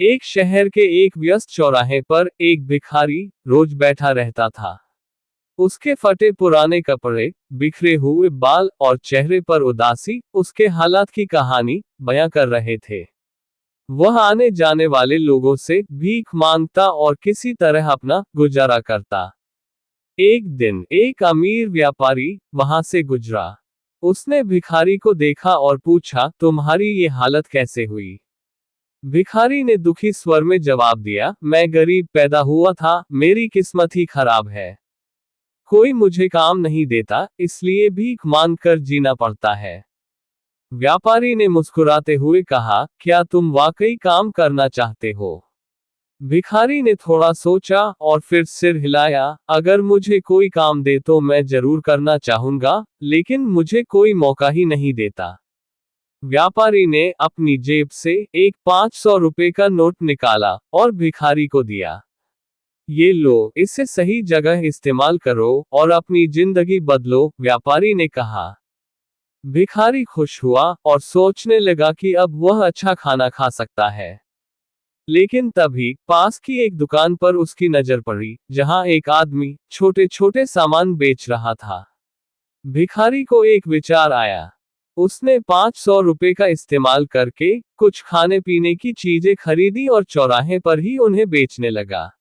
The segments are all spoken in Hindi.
एक शहर के एक व्यस्त चौराहे पर एक भिखारी रोज बैठा रहता था। उसके फटे पुराने कपड़े, बिखरे हुए बाल और चेहरे पर उदासी उसके हालात की कहानी बयां कर रहे थे। वह आने जाने वाले लोगों से भीख मांगता और किसी तरह अपना गुजारा करता। एक दिन एक अमीर व्यापारी वहां से गुजरा। उसने भिखारी को देखा और पूछा, तुम्हारी ये हालत कैसे हुई? भिखारी ने दुखी स्वर में जवाब दिया, मैं गरीब पैदा हुआ था, मेरी किस्मत ही खराब है। कोई मुझे काम नहीं देता, इसलिए भीख मांग कर जीना पड़ता है। व्यापारी ने मुस्कुराते हुए कहा, क्या तुम वाकई काम करना चाहते हो? भिखारी ने थोड़ा सोचा और फिर सिर हिलाया, अगर मुझे कोई काम दे तो मैं जरूर करना चाहूंगा, लेकिन मुझे कोई मौका ही नहीं देता। व्यापारी ने अपनी जेब से एक 500 रुपए का नोट निकाला और भिखारी को दिया। ये लो, इसे सही जगह इस्तेमाल करो और अपनी जिंदगी बदलो, व्यापारी ने कहा। भिखारी खुश हुआ और सोचने लगा कि अब वह अच्छा खाना खा सकता है। लेकिन तभी पास की एक दुकान पर उसकी नजर पड़ी, जहां एक आदमी छोटे छोटे सामान बेच रहा था। भिखारी को एक विचार आया। उसने 500 रुपए का इस्तेमाल करके कुछ खाने पीने की चीजें खरीदी और चौराहे पर ही उन्हें बेचने लगा।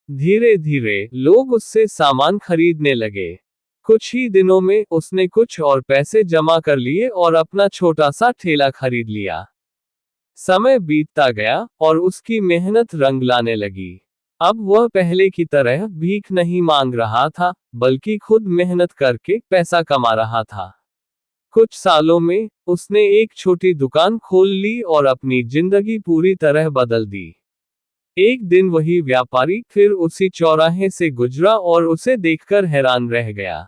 धीरे धीरे लोग उससे सामान खरीदने लगे। कुछ ही दिनों में उसने कुछ और पैसे जमा कर लिए और अपना छोटा सा ठेला खरीद लिया। समय बीतता गया और उसकी मेहनत रंग लाने लगी। अब वह पहले की तरह भीख नहीं मांग रहा था, बल्कि खुद मेहनत करके पैसा कमा रहा था। कुछ सालों में उसने एक छोटी दुकान खोल ली और अपनी जिंदगी पूरी तरह बदल दी। एक दिन वही व्यापारी फिर उसी चौराहे से गुजरा और उसे देखकर हैरान रह गया।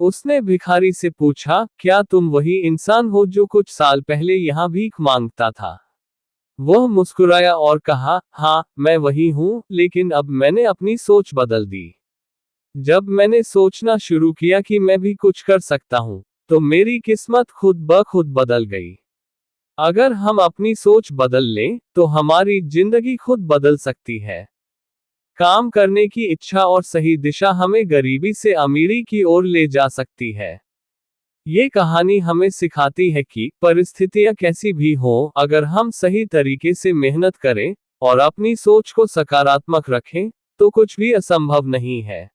उसने भिखारी से पूछा, क्या तुम वही इंसान हो जो कुछ साल पहले यहाँ भीख मांगता था? वह मुस्कुराया और कहा, हाँ, मैं वही हूँ, लेकिन अब मैंने अपनी सोच बदल दी। जब मैंने सोचना शुरू किया कि मैं भी कुछ कर सकता हूँ, तो मेरी किस्मत खुद ब खुद बदल गई। अगर हम अपनी सोच बदल लें, तो हमारी जिंदगी खुद बदल सकती है। काम करने की इच्छा और सही दिशा हमें गरीबी से अमीरी की ओर ले जा सकती है। ये कहानी हमें सिखाती है कि परिस्थितियां कैसी भी हों, अगर हम सही तरीके से मेहनत करें और अपनी सोच को सकारात्मक रखें, तो कुछ भी असंभव नहीं है।